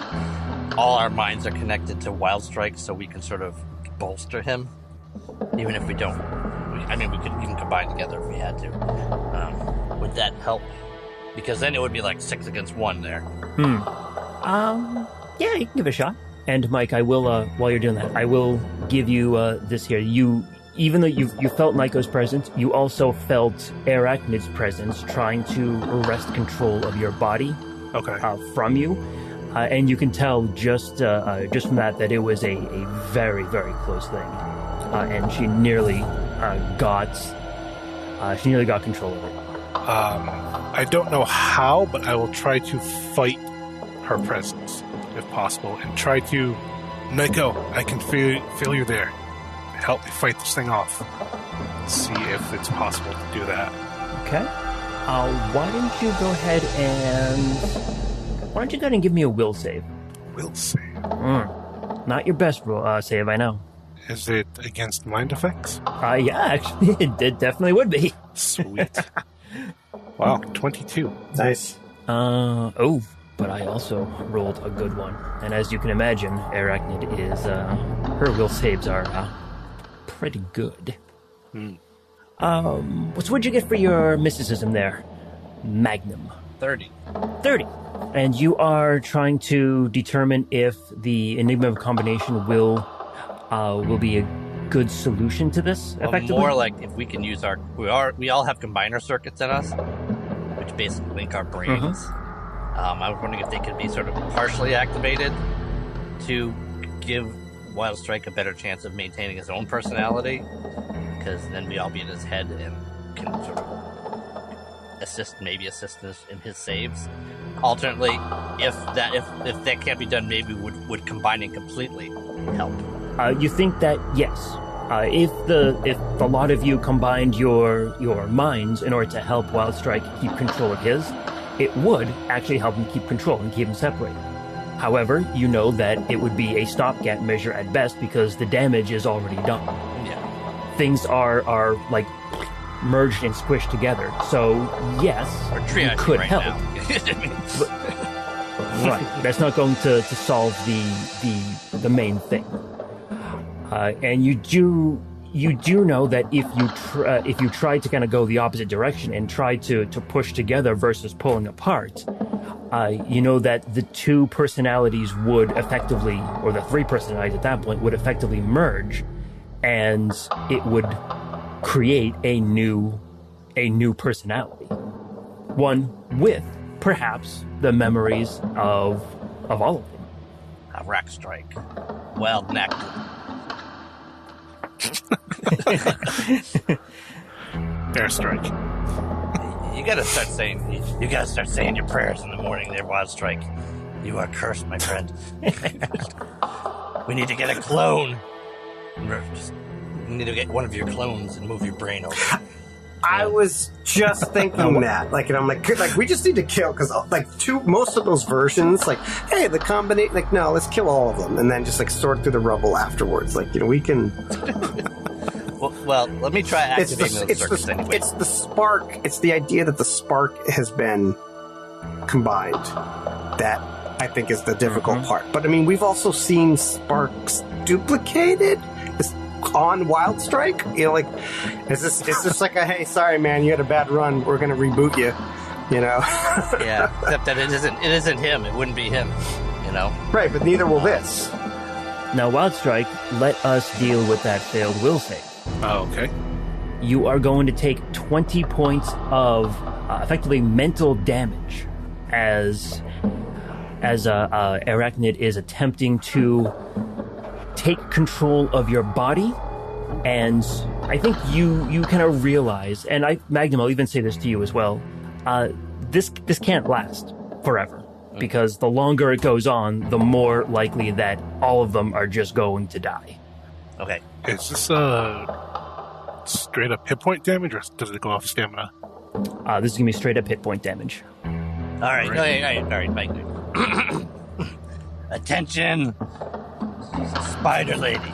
all our minds are connected to Wildstrike, so we can sort of bolster him, even if we don't. We could even combine together if we had to. Would that help? Because then it would be like 6 against 1 there. Yeah, you can give it a shot. And Mike, I will, while you're doing that, I will give you this here. Even though you felt Nico's presence, you also felt Arachnid's presence trying to wrest control of your body from you. And you can tell just from that it was a very, very close thing. And she nearly got control of it. I don't know how, but I will try to fight her presence, if possible, and try to... Nico, I can feel you there. Help me fight this thing off. See if it's possible to do that. Okay. Why don't you go ahead and give me a will save? Will save? Not your best save, I know. Is it against mind effects? Yeah, actually, it definitely would be. Sweet. Wow, 22. Nice. But I also rolled a good one. And as you can imagine, Arachnid is, her will saves are pretty good. What'd you get for your mysticism there, Magnum? 30. 30. And you are trying to determine if the Enigma combination will be a good solution to this, effectively? More like if we can use we all have combiner circuits in us, which basically link our brains. I was wondering if they could be sort of partially activated to give Wildstrike a better chance of maintaining his own personality, because then we all be in his head and can sort of assist us in his saves. Alternately, if that can't be done, maybe would combining completely help. You think that yes, if the lot of you combined your minds in order to help Wildstrike keep control of his, it would actually help him keep control and keep him separated. However, you know that it would be a stopgap measure at best because the damage is already done. Yeah. Things are like merged and squished together. So yes, you could help. Right. That's not going to solve the main thing. And you do know that if you try to kind of go the opposite direction and try to push together versus pulling apart, you know that the two personalities would effectively, or the three personalities at that point, would effectively merge, and it would create a new personality. One with, perhaps, the memories of all of them. A rack strike. Well necked. Airstrike. You gotta start saying your prayers in the morning there, Wildstrike. You are cursed, my friend. We need to get a clone. We need to get one of your clones and move your brain over. I was just thinking that, and I'm like, we just need to kill, because most of those versions, hey, the combination, no, let's kill all of them, and then just sort through the rubble afterwards. We can. well, let me try activating those circuits anyway. It's the spark. It's the idea that the spark has been combined that I think is the difficult part. But I mean, we've also seen sparks duplicated on Wildstrike. Is this like a, hey, sorry man, you had a bad run, we're gonna reboot you, Yeah, except that it isn't him. It wouldn't be him, Right, but neither will this. Now, Wildstrike, let us deal with that failed will save. Oh, okay. You are going to take 20 points of effectively mental damage as Arachnid is attempting to take control of your body. And I think you kind of realize, and Magnum, I'll even say this to you as well, this can't last forever, because the longer it goes on, the more likely that all of them are just going to die. Okay. Is this straight up hit point damage, or does it go off stamina? This is going to be straight up hit point damage. All right, Mike. Attention, Spider Lady.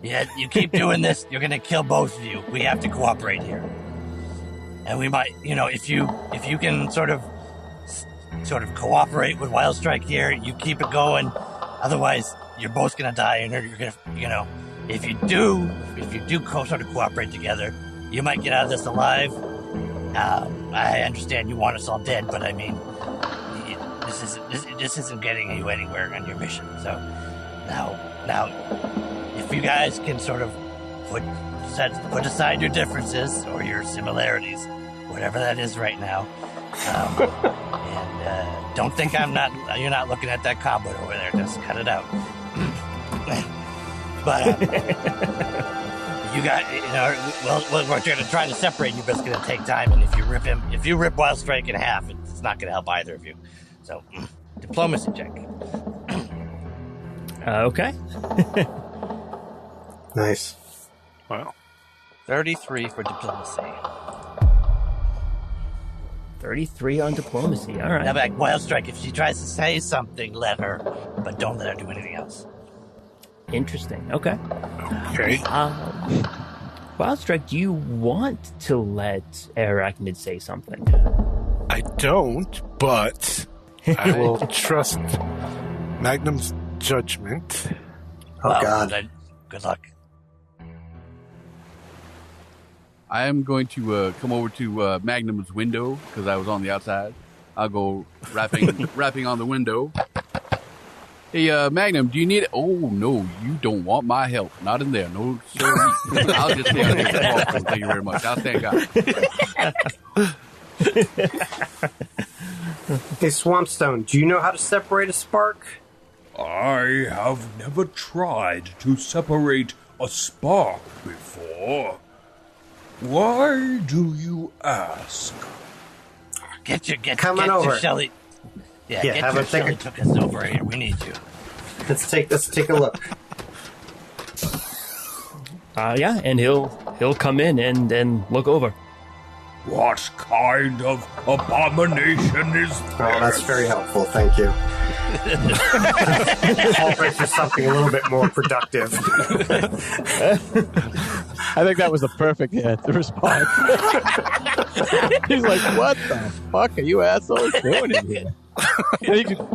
Yeah, you keep doing this, you're going to kill both of you. We have to cooperate here. And we might, if you can sort of cooperate with Wildstrike here, you keep it going. Otherwise, you're both going to die, and you're going to, if you do sort of cooperate together, you might get out of this alive. I understand you want us all dead, but I mean, this isn't getting you anywhere on your mission. So now, if you guys can sort of put aside your differences or your similarities, whatever that is right now, and don't think you're not looking at that cobweb over there. Just cut it out. But you got, we're going to try to separate you, but it's going to take time. And if you rip Wildstrike in half, it's not going to help either of you. So, diplomacy check. Okay. Nice. Wow. 33 for diplomacy. 33 on diplomacy. All right. Now back, Wildstrike, if she tries to say something, let her, but don't let her do anything else. Interesting. Okay. Okay. Wildstrike, do you want to let Arachnid say something? I don't, but I will trust Magnum's judgment. Oh, God. Good luck. I am going to come over to Magnum's window, because I was on the outside, I'll go rapping on the window. Hey, Magnum, do you need it? Oh, no, you don't want my help. Not in there. No, sir. I'll just stay on here. Thank you very much. I'll stand guard. Hey, Swampstone, do you know how to separate a spark? I have never tried to separate a spark before. Why do you ask? Get your Shelly. Yeah, have get your Shelly took us over here. We need you. Let's take a look. Yeah, and he'll come in and look over. What kind of abomination is this? Oh, that's very helpful. Thank you. I'll wait for something a little bit more productive. I think that was the perfect response. He's like, what the fuck are you assholes doing in here?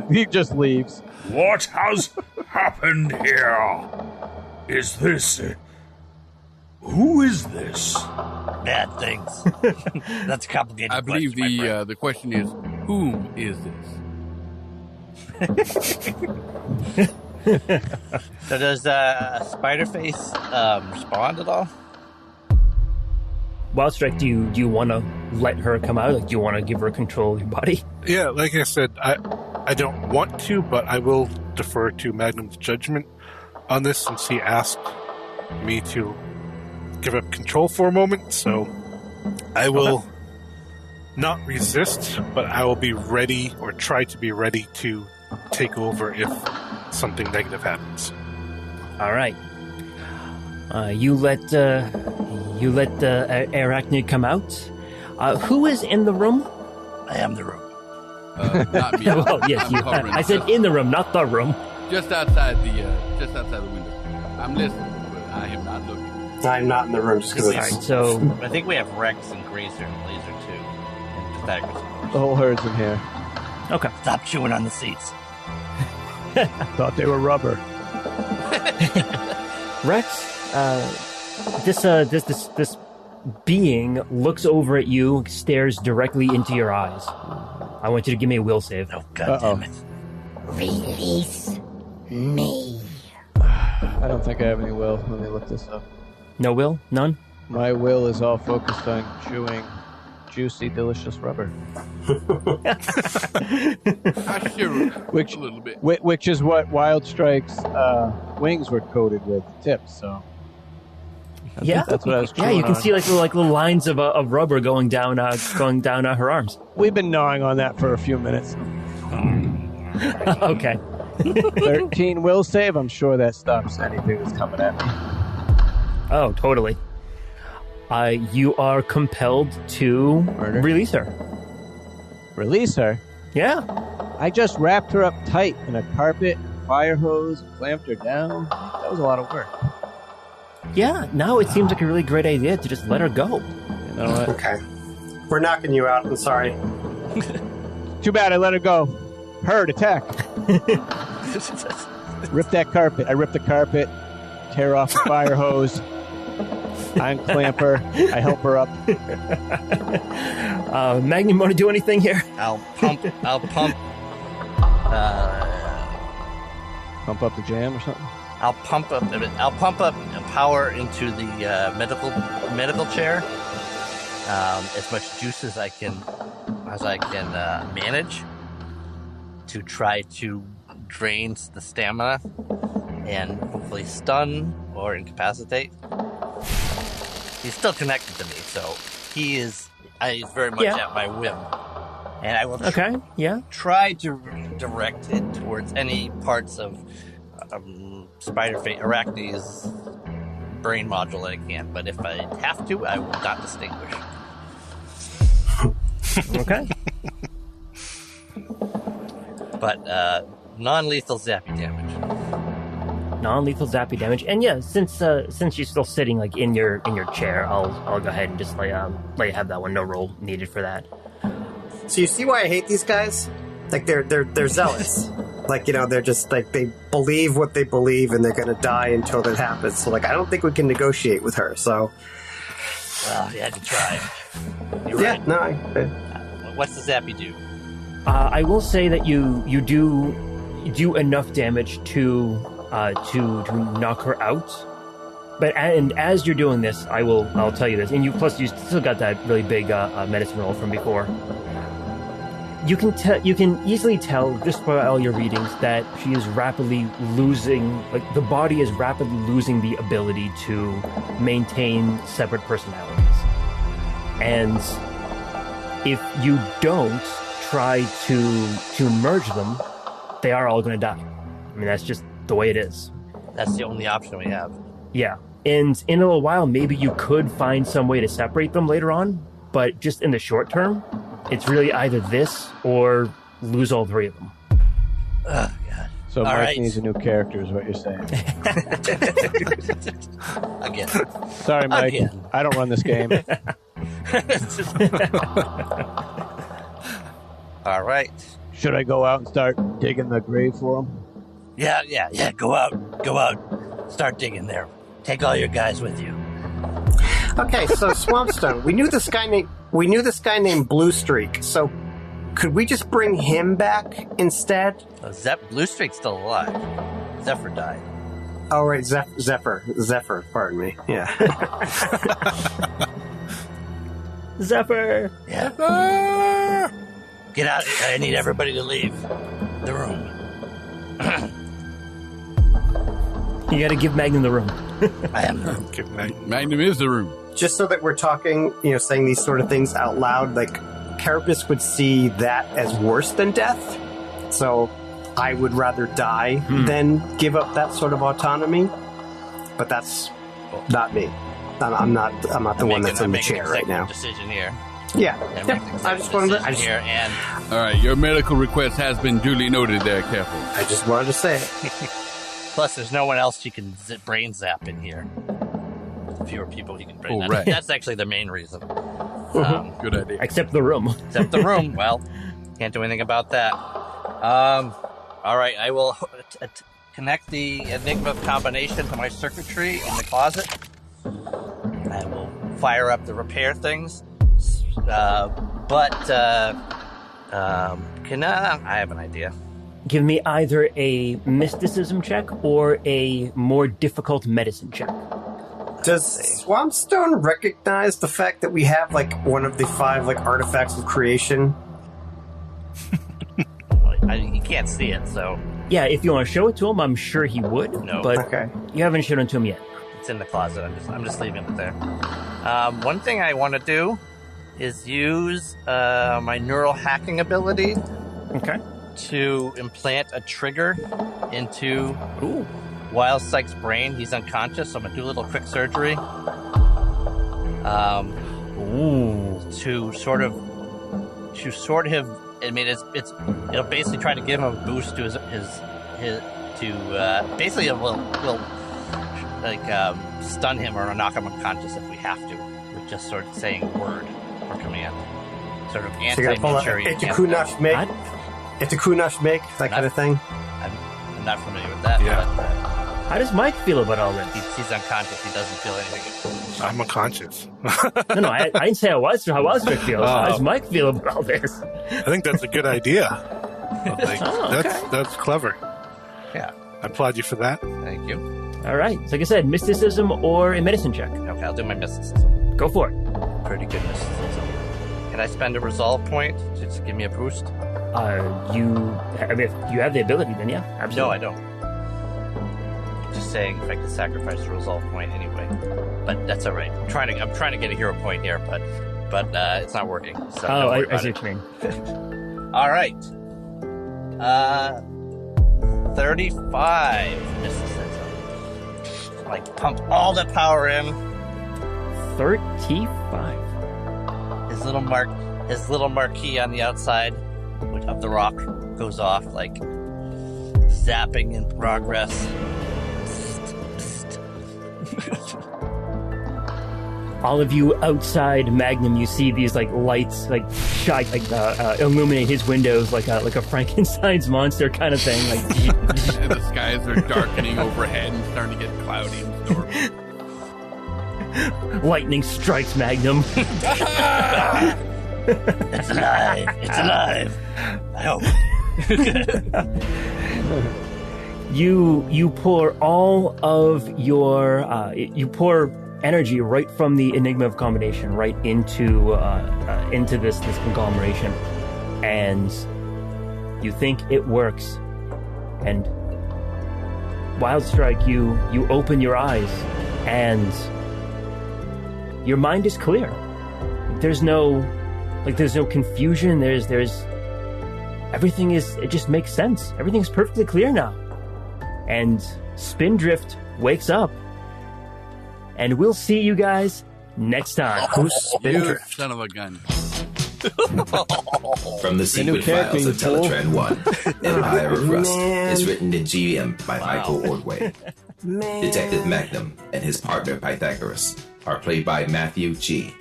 He just leaves. What has happened here? Is this... Who is this? Bad things. That's a complicated I believe question, the question is, whom is this? So does Spiderface respond at all? Wildstrike, do you want to let her come out? Like, do you want to give her control of your body? Yeah, like I said, I don't want to, but I will defer to Magnum's judgment on this since he asked me to give up control for a moment, so I will not resist, but I will be ready, or try to be ready to take over if something negative happens. All right. You let the Arachnid come out. Who is in the room? I am the room. Not me. Well, yes, you. I said in the room, not the room. Just outside the window. I'm listening, but I am not looking. I'm not in the room just because All right, so I think we have Rex and Grazer and Laser too, and Pythagoras, of course. The whole herd's in here. okay. Stop chewing on the seats. Thought they were rubber. Rex, this being looks over at you, stares directly into your eyes. I want you to give me a will save. Oh, God damn it. Release me. I don't think I have any will. Let me look this up. No will? None? My will is all focused on chewing juicy, delicious rubber. I shiver a little bit. Which is what Wildstrike's wings were coated with, tips, so... That's what I was chewing you can on. see like little lines of rubber going down her arms. We've been gnawing on that for a few minutes. Okay. 13 will save. I'm sure that stops anything that's coming at me. Oh, totally. You are compelled to release her. Release her? Yeah. I just wrapped her up tight in a carpet, fire hose, and clamped her down. That was a lot of work. Yeah, now it seems like a really great idea to just let her go. You know what? Okay. We're knocking you out. I'm sorry. Too bad I let her go. Herd, attack. Rip that carpet. I rip the carpet, tear off the fire hose. I unclamp her. I help her up. Magnum, want to do anything here? I'll pump. Pump up the jam or something? I'll pump up power into the medical chair. As much juice as I can manage to try to drain the stamina and hopefully stun or incapacitate. He's still connected to me, so he's very much at my whim. And I will try to direct it towards any parts of Arachne's brain module that I can. But if I have to, I will not distinguish. Okay. But non-lethal zappy damage. Non-lethal zappy damage, and yeah, since you're still sitting like in your chair, I'll go ahead and just let you have that one. No roll needed for that. So you see why I hate these guys? Like they're zealous. Like, they're just like, they believe what they believe and they're going to die until that happens. So like, I don't think we can negotiate with her. So. Well, you had to try. You're yeah. right. No. What's the zappy do? I will say that you do enough damage to knock her out. And as you're doing this, I'll tell you this, and you still got that really big medicine roll from before. You can easily tell just by all your readings that she is rapidly losing, like the body is rapidly losing the ability to maintain separate personalities. And if you don't try to merge them, they are all going to die. I mean, that's just the way it is. That's the only option we have. Yeah. And in a little while, maybe you could find some way to separate them later on, but just in the short term, it's really either this or lose all three of them. Oh, God. So all Mike right. needs a new character is what you're saying. Again. Sorry, Mike. Again. I don't run this game. All right. Should I go out and start digging the grave for him? Yeah. Go out. Start digging there. Take all your guys with you. Okay, so Swampstone, we knew this guy named Bluestreak. So could we just bring him back instead? Bluestreak's still alive. Zephyr died. Oh, right, Zephyr. Pardon me. Yeah. Zephyr! Yeah. Get out. I need everybody to leave the room. You gotta give Magnum the room. I am the room. Magnum is the room. Just so that we're talking, saying these sort of things out loud, like, Carapace would see that as worse than death. So I would rather die than give up that sort of autonomy. But that's not me. I'm not the one that's in the chair right now. Decision here. Yeah. I just wanted to. Here and all right, your medical request has been duly noted there, Careful. I just wanted to say it. Plus, there's no one else you can brain zap in here. Fewer people you can brain zap. Right. That's actually the main reason. Good idea. Except the room. Except the room. Well, can't do anything about that. All right, I will connect the Enigma combination to my circuitry in the closet. I will fire up the repair things. I have an idea. Give me either a mysticism check or a more difficult medicine check. Does Swampstone recognize the fact that we have, one of the 5, artifacts of creation? You can't see it, so... Yeah, if you want to show it to him, I'm sure he would. No. But okay. You haven't shown it to him yet. It's in the closet. I'm just leaving it there. One thing I want to do is use my neural hacking ability. Okay. To implant a trigger into Wildstrike's brain. He's unconscious, so I'm gonna do a little quick surgery. To sort of. I mean, it'll basically try to give him a boost to his basically it will stun him or knock him unconscious if we have to, with just sort of saying a word or command. Sort of anti-Manchurian. It's a Kunash make, that kind of thing. I'm not familiar with that. Yeah. But, how does Mike feel about all this? He's unconscious. He doesn't feel anything. I'm unconscious. No, I didn't say how Wildstrike feels. How does Mike feel about all this? I think that's a good idea. Okay. That's clever. Yeah. I applaud you for that. Thank you. All right. So like I said, mysticism or a medicine check. Okay, I'll do my mysticism. Go for it. Pretty good mysticism. Can I spend a resolve point to just give me a boost? If you have the ability, then yeah, absolutely. No, I don't. Just saying, if I could sacrifice a resolve point anyway, but that's all right. I'm trying to get a hero point here, but it's not working. So I see what you mean. All right. 35 mysticism. Pump all the power in. 35. His little marquee on the outside of the rock goes off, zapping in progress. All of you outside Magnum, you see these lights shine, illuminate his windows like a Frankenstein's monster kind of thing. And the skies are darkening overhead and starting to get cloudy and stormy. Lightning strikes Magnum. It's alive. It's alive. I hope. You pour all of your you pour energy right from the Enigma of Combination right into this conglomeration, and you think it works. And Wildstrike, you open your eyes, and your mind is clear. There's no confusion. There's everything it just makes sense. Everything's perfectly clear now. And Spindrift wakes up, and we'll see you guys next time. Who's You Spindrift? son of a gun. From the secret files of Teletran 1, Empire of Rust is written in GM by Michael Ordway. Detective Magnum and his partner Pythagoras are played by Matthew G.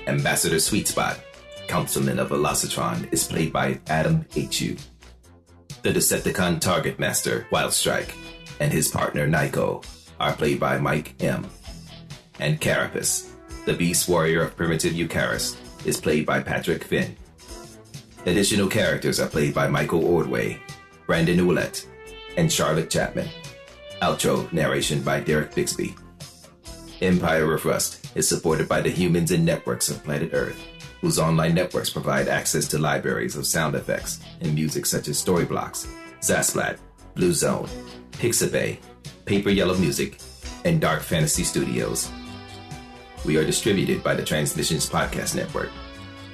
Ambassador Sweetspot, Councilman of Velocitron, is played by Adam H.U. The Decepticon Target Master, Wildstrike, and his partner Nyko are played by Mike M. And Carapace, the Beast Warrior of Primitive Eucharis, is played by Patrick Finn. Additional characters are played by Michael Ordway, Brandon Ouellette, and Charlotte Chapman. Outro narration by Derek Bixby. Empire of Rust is supported by the humans and networks of planet Earth, whose online networks provide access to libraries of sound effects and music such as Storyblocks, Zasplat, Blue Zone, Pixabay, Paper Yellow Music, and Dark Fantasy Studios. We are distributed by the Transmissions Podcast Network.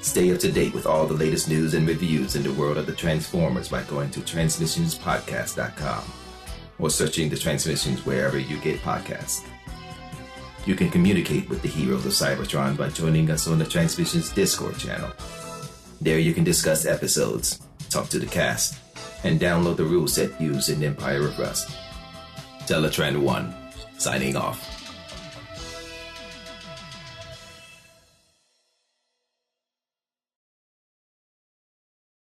Stay up to date with all the latest news and reviews in the world of the Transformers by going to transmissionspodcast.com or searching the Transmissions wherever you get podcasts. You can communicate with the heroes of Cybertron by joining us on the Transmissions Discord channel. There you can discuss episodes, talk to the cast, and download the rule set used in Empire of Rust. Teletran 1, signing off.